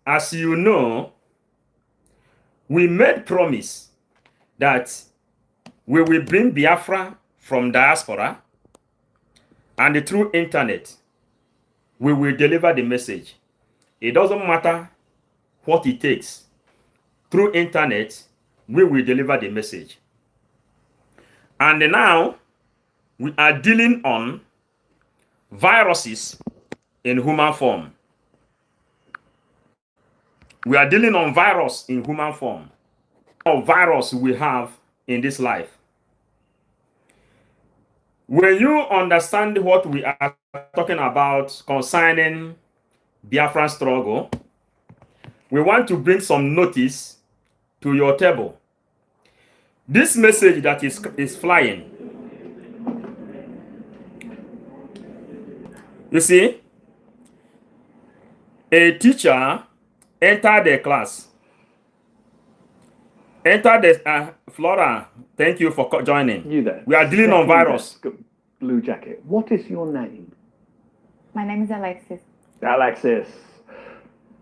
as you know, we made promise that we will bring Biafra from diaspora, and through internet, we will deliver the message. It doesn't matter what it takes. Through internet, we will deliver the message. And now, we are dealing on viruses in human form. We are dealing on virus in human form. What virus we have in this life. When you understand what we are talking about concerning Biafran struggle, we want to bring some notice to your table. This message that is flying. You see, a teacher entered the class. Enter the Flora. Thank you for joining. You there. We are dealing on virus. Blue jacket. What is your name? My name is Alexis. Alexis,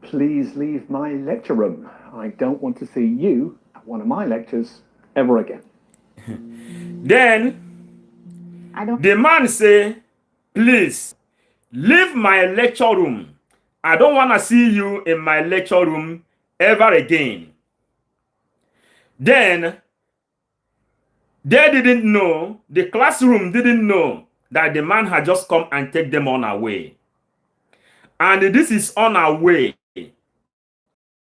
please leave my lecture room. I don't want to see you at one of my lectures ever again. Then the man say, please leave my lecture room. I don't want to see you in my lecture room ever again. Then they didn't know, the classroom didn't know that the man had just come and take them on away. And this is on our way.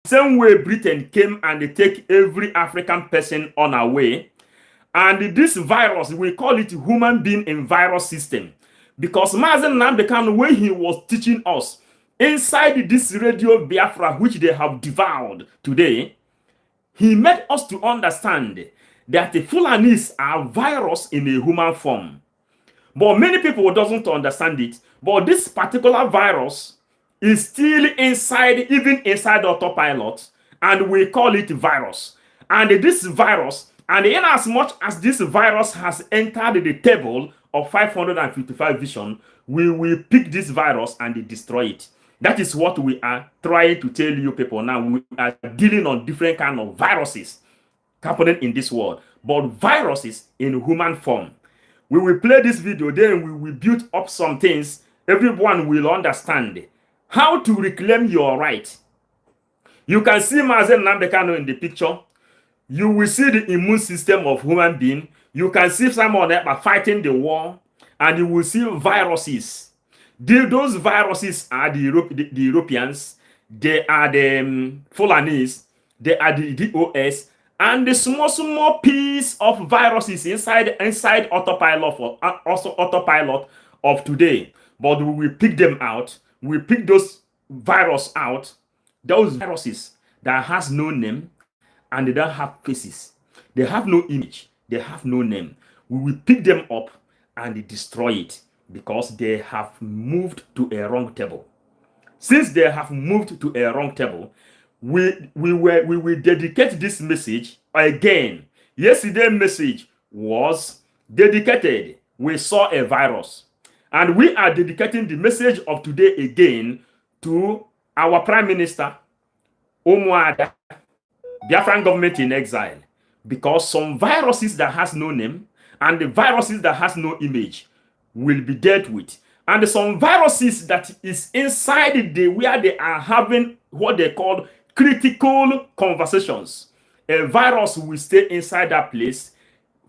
Same way Britain came and they take every African person on our way. And this virus, we call it human being in virus system. Because Mazen Nnamdi Kanu, when he was teaching us, inside this radio Biafra, which they have devoured today, he made us to understand that the Fulanis are virus in a human form. But many people doesn't understand it. But this particular virus is still inside, even inside Autopilot, and we call it virus. And this virus, and in as much as this virus has entered the table of 555 vision, we will pick this virus and destroy it. That is what we are trying to tell you people now. We are dealing on different kind of viruses happening in this world, but viruses in human form. We will play this video, then we will build up some things. Everyone will understand how to reclaim your right. You can see Mazen Nnamdi Kanu in the picture. You will see the immune system of human being. You can see someone fighting the war, and you will see viruses. Those viruses are the Europeans, they are the Fulanis, they are the DOS, and the small piece of viruses inside Autopilot of today. But we will pick them out. We pick those viruses out, those viruses that has no name and they don't have faces. They have no image. They have no name. We will pick them up and destroy it, because they have moved to a wrong table. Since they have moved to a wrong table, we will dedicate this message again. Yesterday's message was dedicated. We saw a virus. And we are dedicating the message of today again to our Prime Minister, Umuada, Biafran government in exile. Because some viruses that has no name and the viruses that has no image will be dealt with. And some viruses that is inside where they are having what they call critical conversations. A virus will stay inside that place.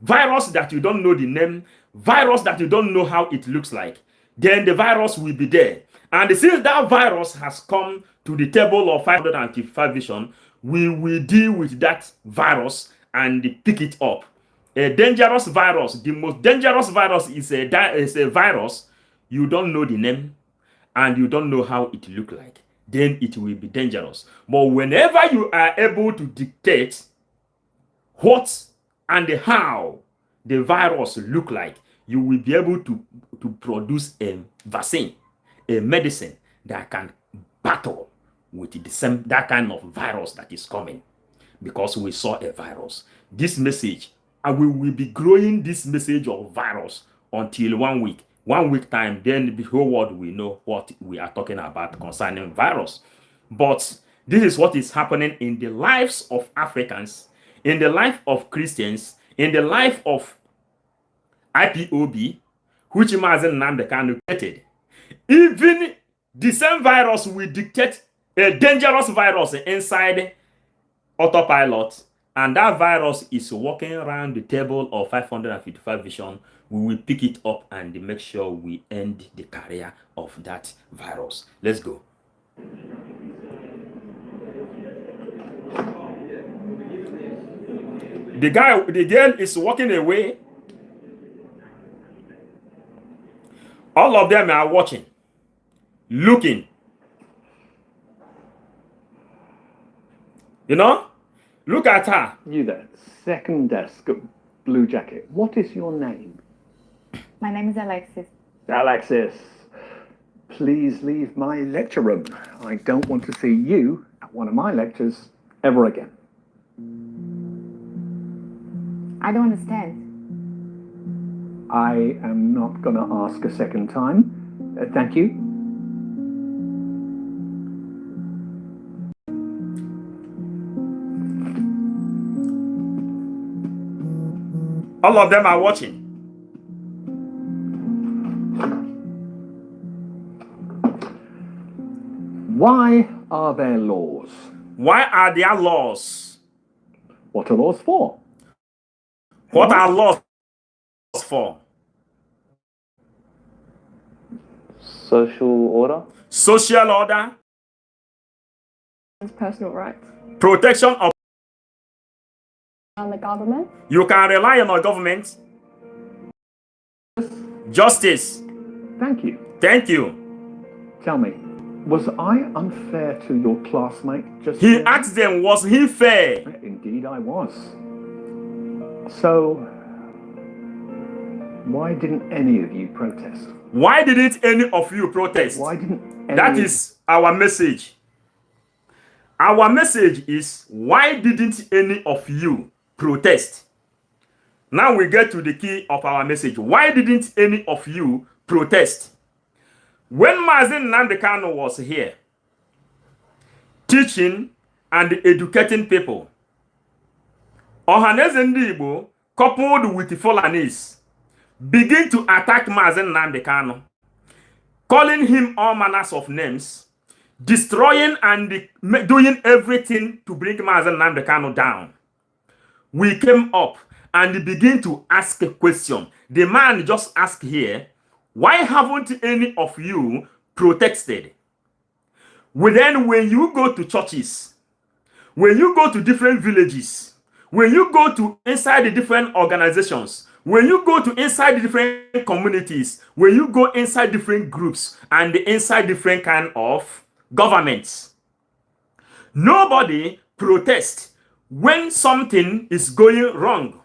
Virus that you don't know the name. Virus that you don't know how it looks like. Then the virus will be there. And since that virus has come to the table of 555 vision, we will deal with that virus and pick it up. A dangerous virus, the most dangerous virus is a virus you don't know the name and you don't know how it look like. Then it will be dangerous. But whenever you are able to dictate what and how the virus look like, you will be able to produce a vaccine, a medicine that can battle with that kind of virus that is coming. Because we saw a virus. This message, and we will be growing this message of virus until 1 week. 1 week time, then the whole world will know what we are talking about concerning virus. But This is what is happening in the lives of Africans, in the life of Christians, in the life of IPOB, which Mazen Nnamdi Kanu created. Even the same virus will dictate a dangerous virus inside Autopilot, and that virus is walking around the table of 555 vision. We will pick it up and make sure we end the career of that virus. Let's go. The girl is walking away. All of them are watching, looking. You know? Look at her. You there, second desk, blue jacket. What is your name? My name is Alexis. Alexis, please leave my lecture room. I don't want to see you at one of my lectures ever again. I don't understand. I am not going to ask a second time. Thank you. All of them are watching. Why are there laws? Why are there laws? What are laws for? What are laws for? Social order. Social order. Personal rights. Protection of. On the government. You can rely on our government. Justice. Thank you. Thank you. Tell me, was I unfair to your classmate just He now? asked them, was he fair? Indeed, I was. So, why didn't any of you protest? Why didn't any of you protest? Why didn't any... That is our message. Our message is, why didn't any of you protest? Now we get to the key of our message. Why didn't any of you protest? When Mazen Nnamdi Kanu was here, teaching and educating people, Ohaneze Ndigboo, coupled with Fulanis, begin to attack Mazen Nnamdi Kanu, calling him all manners of names, destroying and doing everything to bring Mazen Nnamdi Kanu down. We came up and begin to ask a question. The man just asked here, why haven't any of you protested? Well, then when you go to churches, when you go to different villages, when you go to inside the different organizations, when you go to inside the different communities, when you go inside different groups and inside different kind of governments, nobody protests when something is going wrong.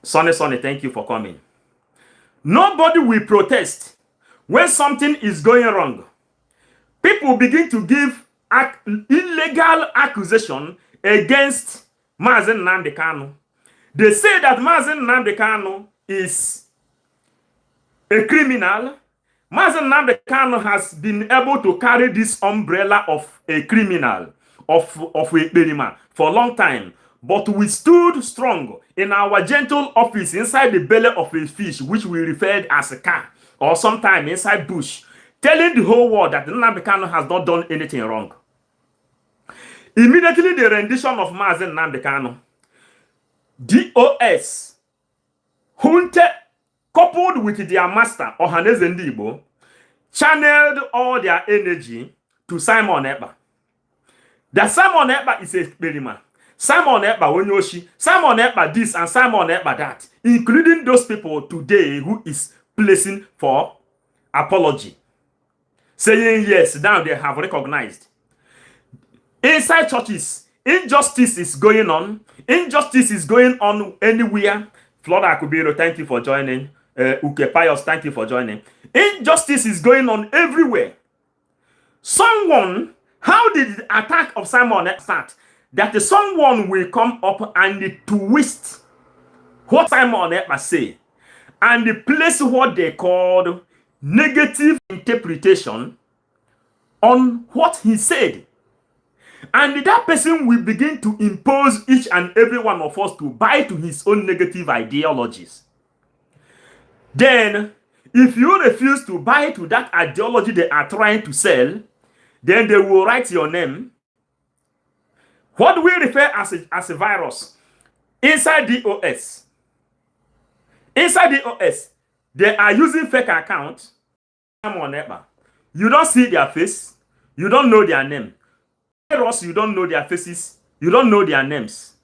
Sonny, thank you for coming. Nobody will protest when something is going wrong. People begin to give illegal accusation against Mazen Nnamdi Kanu. They say that Mazen Nnamdi Kanu is a criminal. Mazen Nnamdi Kanu has been able to carry this umbrella of a criminal, of a Berima for a long time. But we stood strong in our gentle office inside the belly of a fish, which we referred as a car, or sometime inside bush, telling the whole world that Nnamdi Kanu has not done anything wrong. Immediately the rendition of Mazen Nnamdi Kanu, DOS, Hunte, coupled with their master, Ohaneze Ndigboo, channeled all their energy to Simon Ekpa. That Simon Ekpa is a Berima. Simon Ekpa Onyoshi, Simon Ekpa this and Simon Ekpa that, including those people today who is placing for apology, saying yes, now they have recognized. Inside churches, injustice is going on. Injustice is going on anywhere. Flora Akubiro, thank you for joining. Uke Pius, thank you for joining. Injustice is going on everywhere. Someone, how did the attack of Simon Ekpa start? That someone will come up and twist what Simon Ekpa say and place what they called negative interpretation on what he said. And that person will begin to impose each and every one of us to buy to his own negative ideologies. Then, if you refuse to buy to that ideology they are trying to sell, then they will write your name. What do we refer as a virus? Inside the OS. Inside the OS, they are using fake accounts. You don't see their face. You don't know their name. Virus, you don't know their faces. You don't know their names.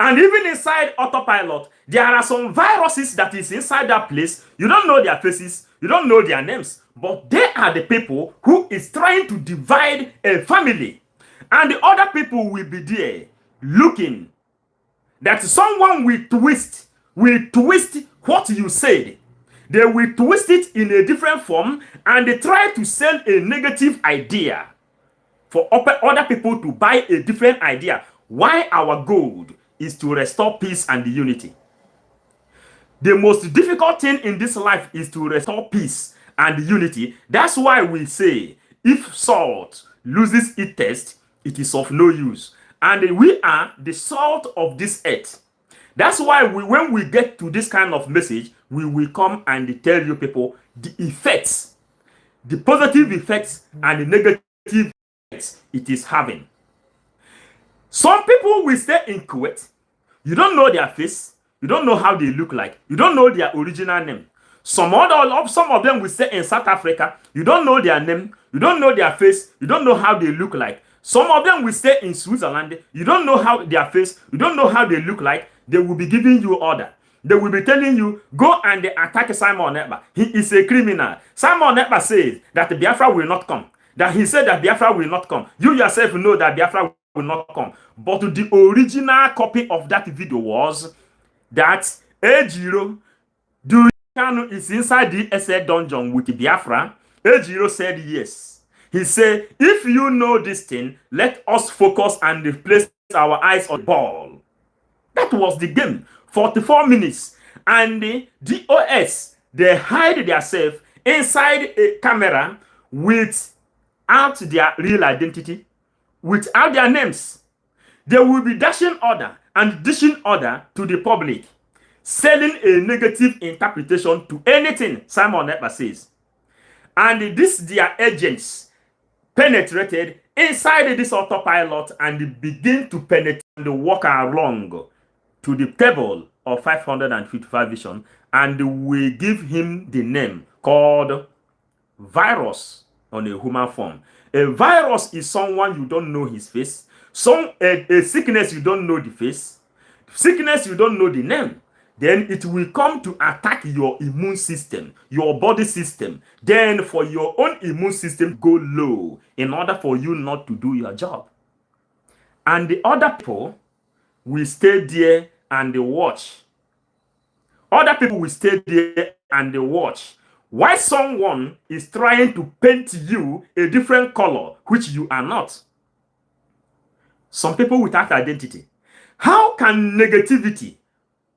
And even inside Autopilot, there are some viruses that is inside that place. You don't know their faces. You don't know their names. But they are the people who is trying to divide a family. And the other people will be there looking that someone will twist what you said. They will twist it in a different form and they try to sell a negative idea for other people to buy a different idea. Why our goal is to restore peace and unity. The most difficult thing in this life is to restore peace and unity. That's why we say, if salt loses its taste, it is of no use. And we are the salt of this earth. That's why when we get to this kind of message, we will come and tell you people the effects, the positive effects and the negative effects it is having. Some people will stay in Kuwait. You don't know their face. You don't know how they look like. You don't know their original name. Some of them will stay in South Africa. You don't know their name. You don't know their face. You don't know how they look like. Some of them will stay in Switzerland. You don't know how their face. You don't know how they look like. They will be giving you order. They will be telling you, go and attack Simon Ekpa. He is a criminal. Simon Ekpa says that Biafra will not come. That he said that Biafra will not come. You yourself know that Biafra will not come. But the original copy of that video was that Ejiro is inside the SA dungeon with Biafra. Ejiro said yes. He said, if you know this thing, let us focus and place our eyes on the ball. That was the game. 44 minutes. And the DOS, they hide themselves inside a camera without their real identity, without their names. They will be dashing order and dishing order to the public, selling a negative interpretation to anything Simon Ekpa says. And their agents penetrated inside this autopilot and begin to penetrate and walk along to the table of 555 vision, and we give him the name called virus on a human form. A virus is someone you don't know his face. A sickness you don't know the face. Sickness you don't know the name. Then it will come to attack your immune system, your body system. Then for your own immune system go low in order for you not to do your job. And the other people will stay there and they watch. Other people will stay there and they watch. Why someone is trying to paint you a different color, which you are not. Some people without identity. How can negativity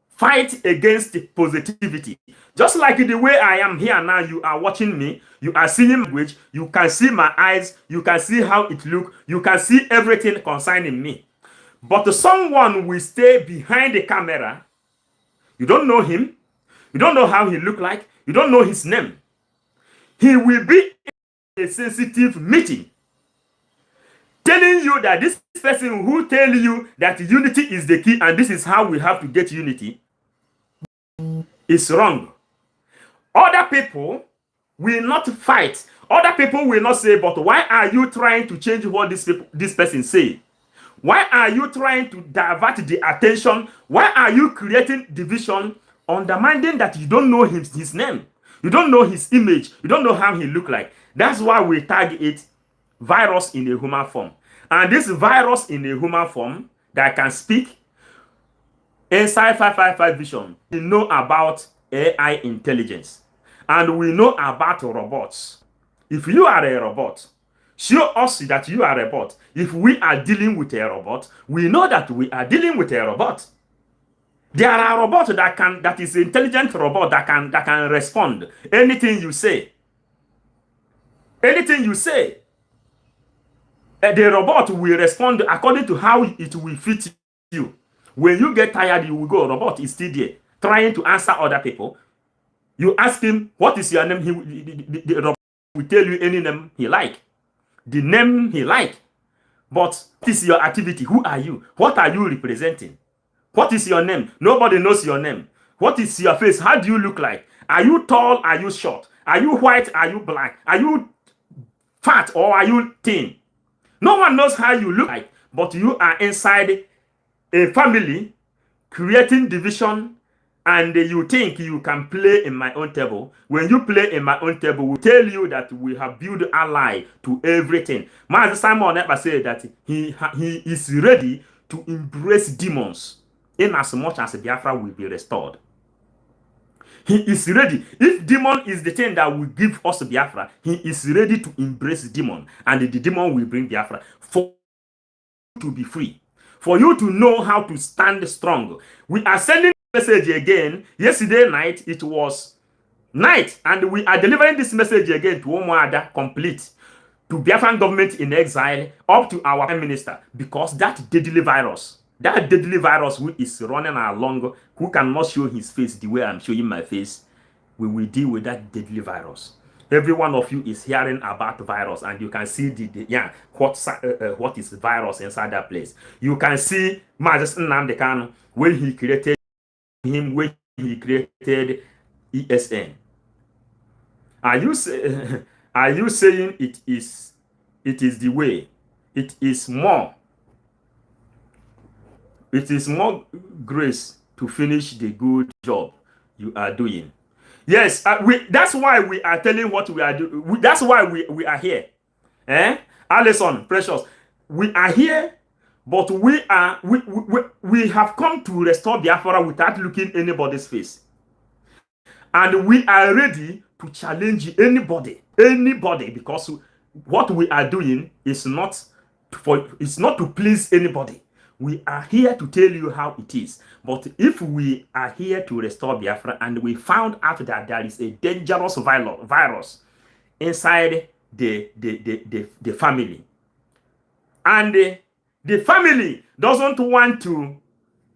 fight against positivity? Just like the way I am here now, you are watching me, you are seeing language, you can see my eyes, you can see how it looks, you can see everything concerning me. But someone will stay behind the camera. You don't know him. You don't know how he look like. You don't know his name. He will be in a sensitive meeting telling you that this person who tell you that unity is the key and this is how we have to get unity is wrong. Other people will not fight. Other people will not say, but why are you trying to change what this person say? Why are you trying to divert the attention? Why are you creating division, undermining that you don't know his name? You don't know his image. You don't know how he look like. That's why we tag it virus in a human form. And this virus in a human form that can speak inside 555 vision, we know about AI intelligence. And we know about robots. If you are a robot, show us that you are a robot. If we are dealing with a robot, we know that we are dealing with a robot. There are robots that is intelligent robot that can respond anything you say. Anything you say, the robot will respond according to how it will fit you. When you get tired, you will go. Robot is still there, trying to answer other people. You ask him, what is your name? The robot will tell you any name he like. The name he like. But what is your activity? Who are you? What are you representing? What is your name? Nobody knows your name. What is your face? How do you look like? Are you tall? Are you short? Are you white? Are you black? Are you fat or are you thin? No one knows how you look like, but you are inside a family creating division, and you think you can play in my own table. When you play in my own table, we tell you that we have built ally to everything. Master Simon ever said that he is ready to embrace demons in as much as Biafra will be restored. He is ready. If demon is the thing that will give us Biafra, he is ready to embrace demon, and the demon will bring Biafra for you to be free, for you to know how to stand strong. We are sending message again. Yesterday night, it was night, and we are delivering this message again to Omoada complete, to Biafran government in exile, up to our prime minister, because that deadly virus who is running along, who cannot show his face the way I'm showing my face, we will deal with that deadly virus. Every one of you is hearing about virus, and you can see what is virus inside that place. You can see Majesty Nnamdi Kanu when he created him, when he created ESN. Are you saying it is the way? It is more grace to finish the good job you are doing. Yes, that's why we are telling what we are doing. That's why we are here. Alison, precious, we are here, but we have come to restore Biafra without looking anybody's face. And we are ready to challenge anybody, because what we are doing is not to please anybody. We are here to tell you how it is. But if we are here to restore Biafra and we found out that there is a dangerous virus inside the family, and the family doesn't want to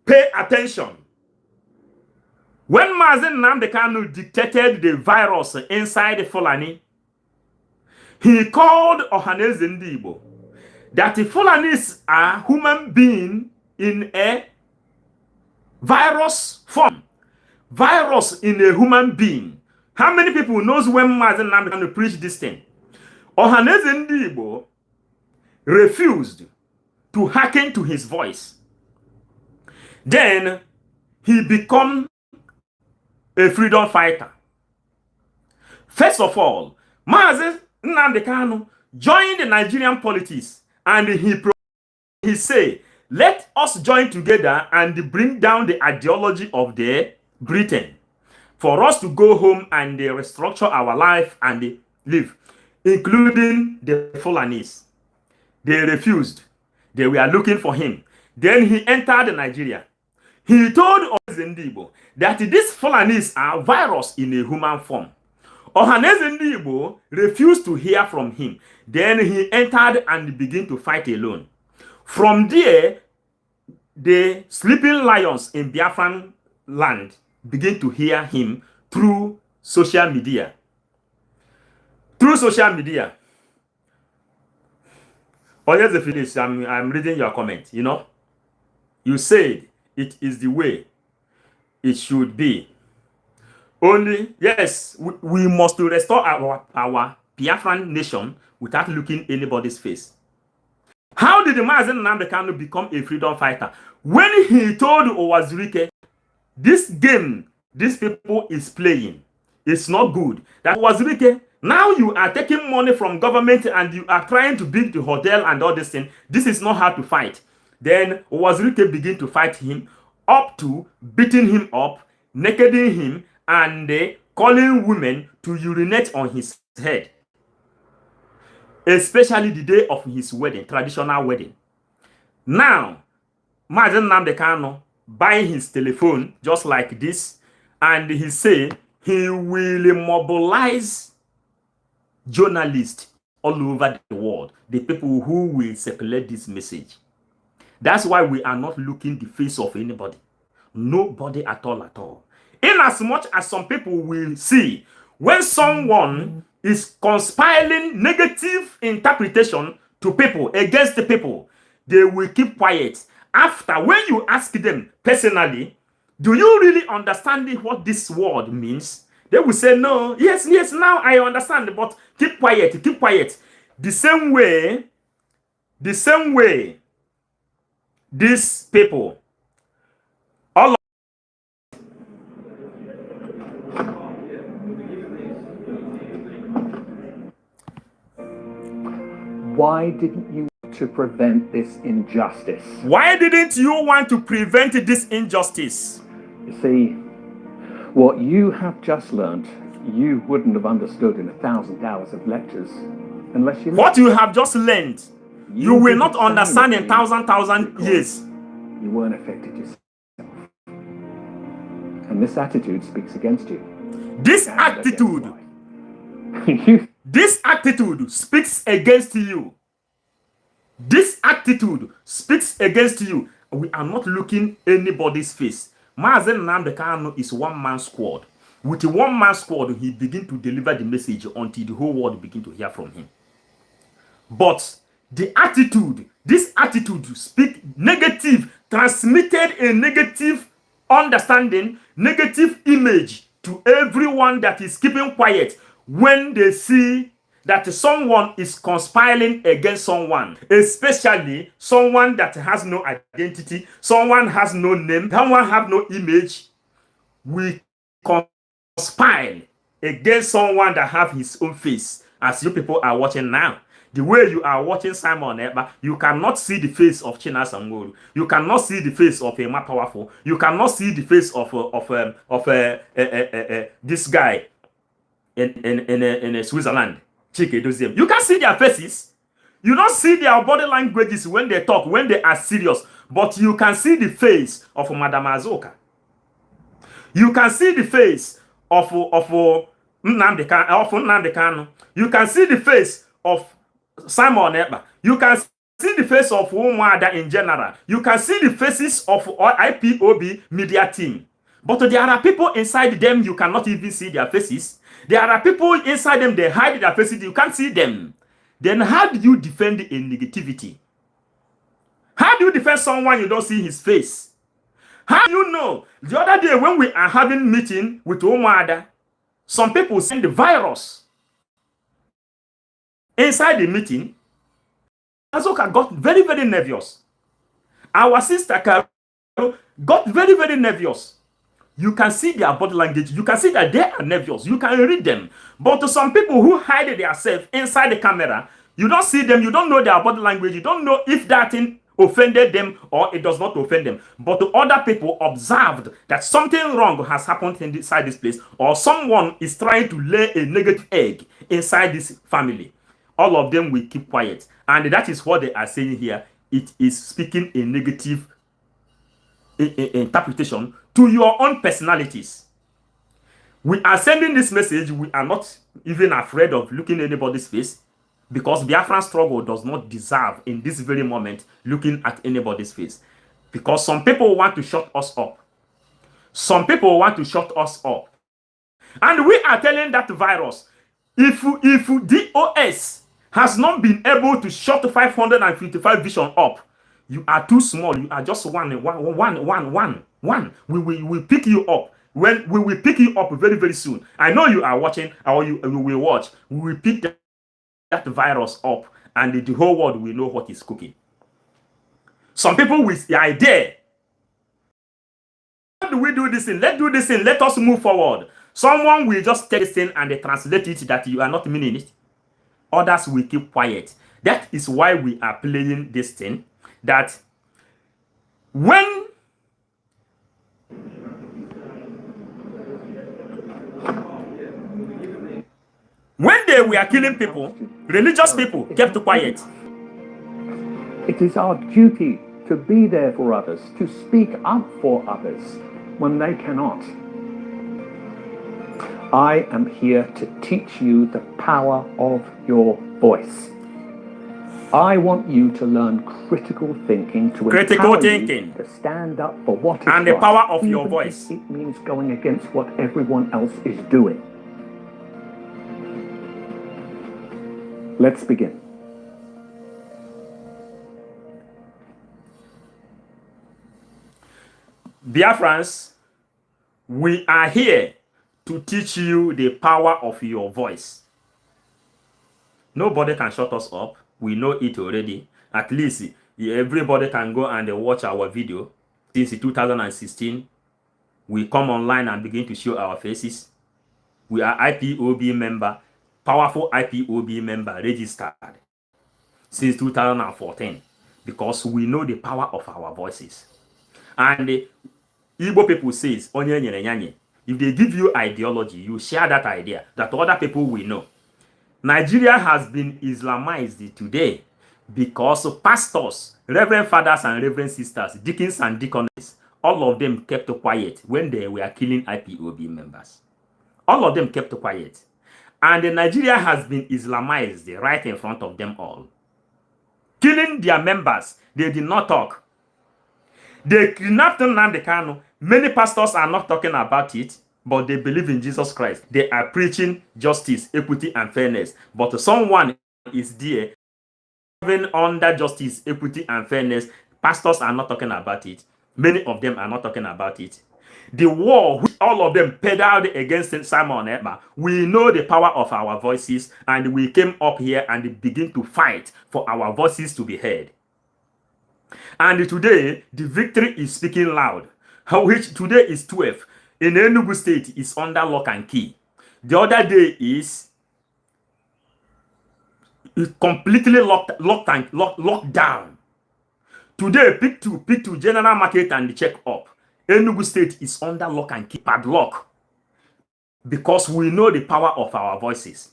pay attention. When Mazen Nnamdi Kanu detected the virus inside the Fulani, he called Ohaneze Ndigboo, that the Fulanis are human beings in a virus form. Virus in a human being. How many people knows when Mazen Nnamdi Kanu preach this thing? Ohaneze Ndigboo refused to hearken to his voice. Then he became a freedom fighter. First of all, Mazen Nnamdi Kanu joined the Nigerian politics, and he said, let us join together and bring down the ideology of the Britain for us to go home and restructure our life and live, including the Fulanis. They refused. They were looking for him. Then he entered Nigeria. He told Ohaneze Ndigboo that these Fulanis are virus in a human form. Ohaneze Ndigboo refused to hear from him. Then he entered and began to fight alone. From there, the sleeping lions in Biafran land begin to hear him through social media. Through social media. Ohaneze Phyllis, I'm reading your comment. You know, you said it is the way it should be. Only, yes, we must restore our Biafran nation without looking anybody's face. How did the Mazen Nnamdi Kanu become a freedom fighter? When he told Owazurike, this game these people is playing, it's not good. That Owazurike, now you are taking money from government and you are trying to build the hotel and all this thing. This is not how to fight. Then Owazurike began to fight him, up to beating him up, nakeding him, and calling women to urinate on his head. Especially the day of his wedding, traditional wedding. Now, Mazen Nnamdi Kanu buy his telephone just like this, and he say he will mobilize journalists all over the world, the people who will circulate this message. That's why we are not looking the face of anybody. Nobody at all at all. In as much as some people will see when someone is conspiring negative interpretation to people, against the people, they will keep quiet. After, when you ask them personally, do you really understand what this word means? They will say, no, yes, now I understand, but keep quiet, keep quiet. The same way, these people, all of Why didn't you want to prevent this injustice? Why didn't you want to prevent this injustice? You see, what you have just learnt, you wouldn't have understood in 1,000 hours of lectures unless you... What you have just learned, you will not didn't understand in silently thousand because years. You weren't affected yourself. And this attitude speaks against you. This And against attitude, life. You this attitude speaks against you. This attitude speaks against you. We are not looking anybody's face. Mazen Nnamdi Kanu is one-man squad. With a one-man squad, he begin to deliver the message until the whole world begin to hear from him. But the attitude, this attitude speak negative, transmitted a negative understanding, negative image to everyone that is keeping quiet when they see that someone is conspiring against someone, especially someone that has no identity, someone has no name, someone have no image. We conspire against someone that have his own face, as you people are watching now. The way you are watching Simon Ekpa, you cannot see the face of China Sangolu. You cannot see the face of Emma Powerful. You cannot see the face of this guy in Switzerland. Chike Doziem. You can see their faces. You don't see their body languages when they talk, when they are serious. But you can see the face of Madam Azoka. You can see the face of Nnamdi Kanu. You can see the face of Simon Ekpa. You can see the face of Umuada in general. You can see the faces of IPOB media team. But there are people inside them, you cannot even see their faces. There are people inside them, they hide their faces, you can't see them. Then how do you defend a negativity? How do you defend someone you don't see his face? How do you know? The other day when we are having meeting with Umuada, some people send the virus inside the meeting. Azoka got very, very nervous. Our sister Carol got very, very nervous. You can see their body language. You can see that they are nervous. You can read them. But to some people who hide themselves inside the camera, you don't see them. You don't know their body language. You don't know if that thing offended them or it does not offend them. But to other people observed that something wrong has happened inside this place, or someone is trying to lay a negative egg inside this family. All of them will keep quiet. And that is what they are saying here. It is speaking a negative interpretation to your own personalities. We are sending this message. We are not even afraid of looking anybody's face, because Biafran struggle does not deserve in this very moment looking at anybody's face. Because some people want to shut us up. Some people want to shut us up. And we are telling that virus, if DOS has not been able to shut 555 vision up, you are too small. You are just one. We will pick you up. When we will pick you up very, very soon. I know you are watching, or you will watch. We will pick that virus up, and the whole world will know what is cooking. Some people with the idea, how do we do this thing? Let's do this thing. Let us move forward. Someone will just take this thing and they translate it that you are not meaning it. Others will keep quiet. That is why we are playing this thing. That when they were killing people, religious people kept quiet. It is our duty to be there for others, to speak up for others when they cannot. I am here to teach you the power of your voice. I want you to learn critical thinking to Critical empower thinking. you to stand up for what is And the right, power of your even voice. if it means going against what everyone else is doing. Let's begin. Biafrans, we are here to teach you the power of your voice. Nobody can shut us up. We know it already. At least everybody can go and watch our video. Since 2016, we come online and begin to show our faces. We are IPOB member, powerful IPOB member registered since 2014 because we know the power of our voices. And the Igbo people says, onye nyere nyanye. If they give you ideology, you share that idea that other people will know. Nigeria has been Islamized today because pastors, reverend fathers and reverend sisters, deacons and deaconesses, all of them kept quiet when they were killing IPOB members. All of them kept quiet. And Nigeria has been Islamized right in front of them all. Killing their members, they did not talk. They kidnapped Nnamdi Kanu. Many pastors are not talking about it, but they believe in Jesus Christ. They are preaching justice, equity, and fairness. But someone is there even under justice, equity, and fairness. Pastors are not talking about it. Many of them are not talking about it. The war which all of them pedaled against Simon Ekpa, we know the power of our voices, and we came up here and begin to fight for our voices to be heard. And today, the victory is speaking loud, which today is 12. In Enugu State is under lock and key. The other day is completely locked down. Today, pick two, general market and check up. Enugu State is under lock and key, padlock, because we know the power of our voices.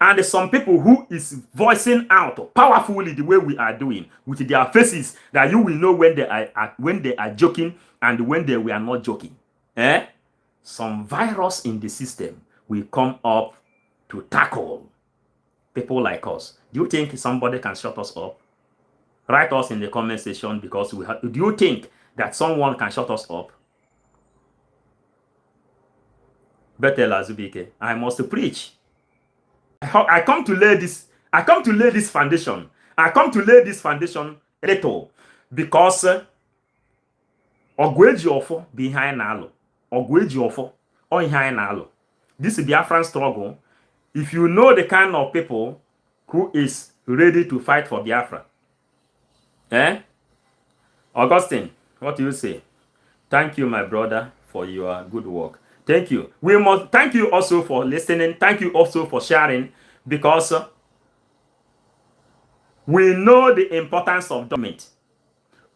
And some people who is voicing out powerfully the way we are doing with their faces, that you will know when they are joking and when they were not joking. Some virus in the system will come up to tackle people like us. Do you think somebody can shut us up? Write us in the comment section, because do you think that someone can shut us up? Betel Azubike, I must preach. I come to lay this foundation. I come to lay this foundation little because Ogweji ofo behind Nalo. Ogweji ofo or behind Nalo. This is Biafran struggle. If you know the kind of people who is ready to fight for Biafra. Augustine, what do you say? Thank you, my brother, for your good work. Thank you. We must thank you also for listening. Thank you also for sharing, because we know the importance of government.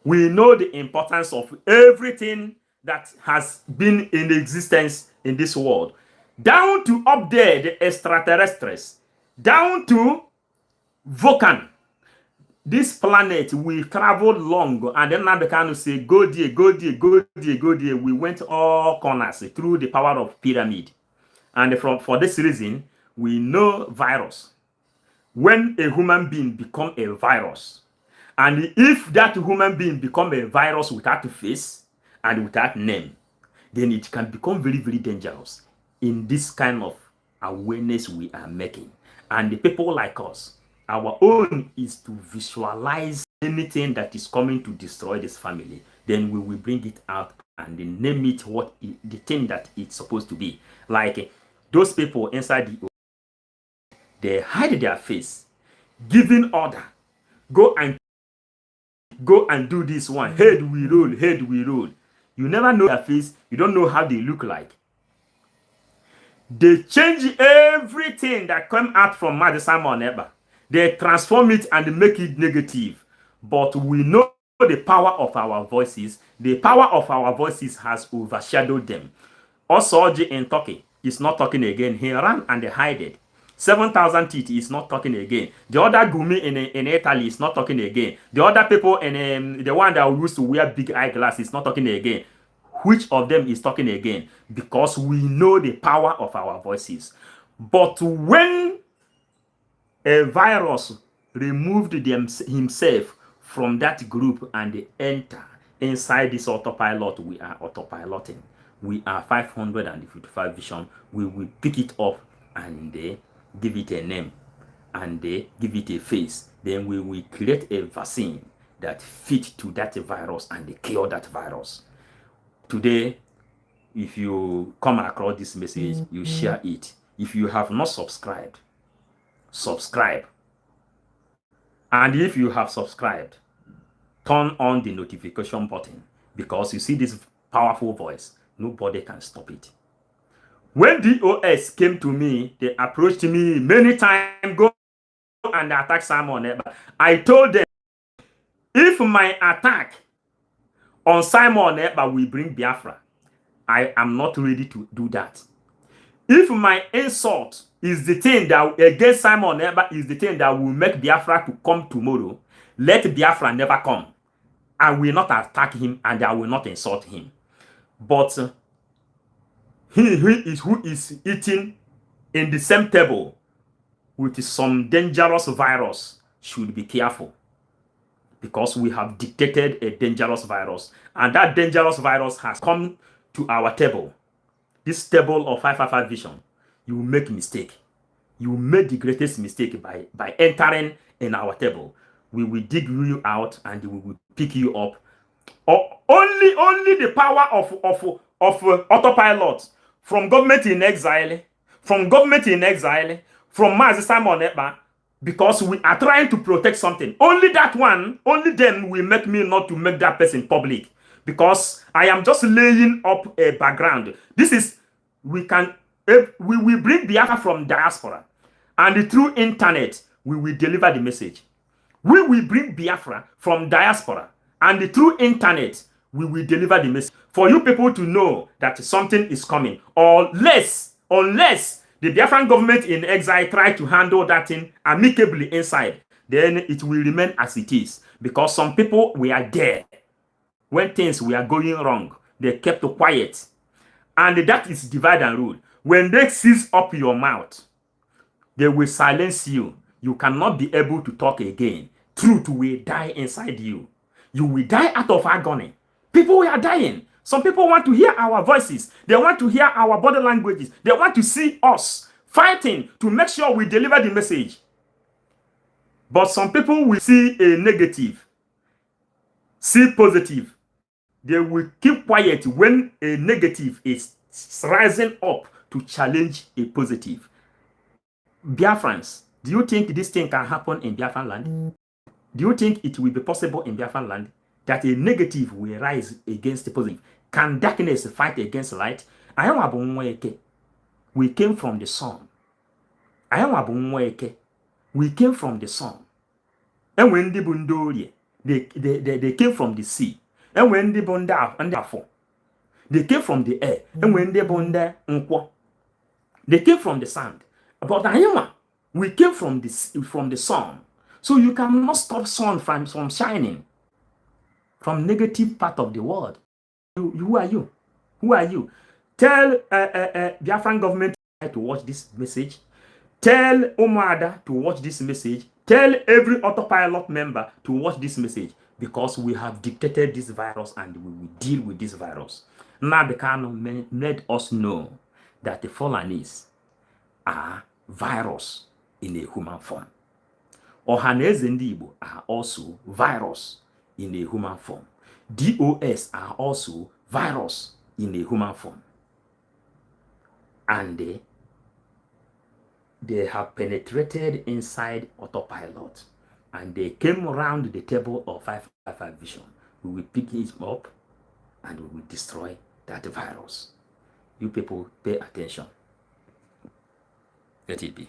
We know the importance of everything that has been in existence in this world, down to up there, the extraterrestrials, down to Vulcan. This planet, we traveled long, and then now they can say, go there, go there, go there, go there. We went all corners through the power of pyramid. And for this reason, we know virus. When a human being become a virus, and if that human being become a virus without a face and without name, then it can become very, very dangerous in this kind of awareness we are making. And the people like us, our own is to visualize anything that is coming to destroy this family. Then we will bring it out and then name it the thing that it's supposed to be. Like those people inside the, they hide their face, giving order, go and do this one. Head we roll, head we roll. You never know their face. You don't know how they look like. They change everything that come out from Simon Ekpa. They transform it and make it negative. But we know the power of our voices. The power of our voices has overshadowed them. Osoji in Turkey is not talking again. He ran and they hid it. 7,000 teeth is not talking again. The other Gumi in Italy is not talking again. The other people in the one that used to wear big eyeglasses is not talking again. Which of them is talking again? Because we know the power of our voices. But when a virus removed himself from that group and enter inside this autopilot. We are autopiloting. We are 555 vision. We will pick it up and give it a name and give it a face. Then we will create a vaccine that fit to that virus and cure that virus. Today, if you come across this message, you share it. If you have not subscribed, subscribe. And if you have subscribed, turn on the notification button, because you see this powerful voice, nobody can stop it. When DOS came to me, they approached me many times, go and attack Simon Ekpa. I told them, if my attack on Simon Ekpa will bring Biafra, I am not ready to do that. If my insult is the thing that against Simon Ekpa is the thing that will make Biafra to come tomorrow, let Biafra never come. I will not attack him and I will not insult him. But he who is eating in the same table with some dangerous virus should be careful, because we have detected a dangerous virus, and that dangerous virus has come to our table. This table of 555 vision, you will make mistake. You will make the greatest mistake by entering in our table. We will dig you out and we will pick you up. Only the power of autopilot from government in exile, from Mazi Simon Ekpa, because we are trying to protect something. Only that one, only then will make me not to make that person public, because I am just laying up a background. This is, we will bring Biafra from diaspora, and through internet we will deliver the message. We will bring Biafra from diaspora, and through internet we will deliver the message for you people to know that something is coming. Unless the Biafran government in exile try to handle that thing amicably inside, then it will remain as it is, because some people were there when things were going wrong. They kept quiet, and that is divide and rule. When they seize up your mouth, they will silence you. You cannot be able to talk again. Truth will die inside you. You will die out of agony. People are dying. Some people want to hear our voices. They want to hear our body languages. They want to see us fighting to make sure we deliver the message. But some people will see a negative, see positive. They will keep quiet when a negative is rising up to challenge a positive. Biafrans, do you think this thing can happen in Biafran land? Do you think it will be possible in Biafran land that a negative will rise against the positive? Can darkness fight against light? We came from the sun. We came from the sun. And when the Bundori, they came from the sea. And when the Bunda and therefore, they came from the air. And when they Bunda they came from the sand. But we came from the sun. So you cannot stop sun from shining from negative part of the world. Who are you? Who are you? Tell Biafran government to watch this message. Tell Omada to watch this message. Tell every autopilot member to watch this message, because we have detected this virus and we will deal with this virus. Nabekano made us know that the Fulanis are virus in a human form. Ohaneze Ndigboo are also virus in a human form. DOS are also virus in a human form. And they have penetrated inside autopilot, and they came around the table of 555 vision. We will pick it up and we will destroy that virus. You people pay attention. Let it be.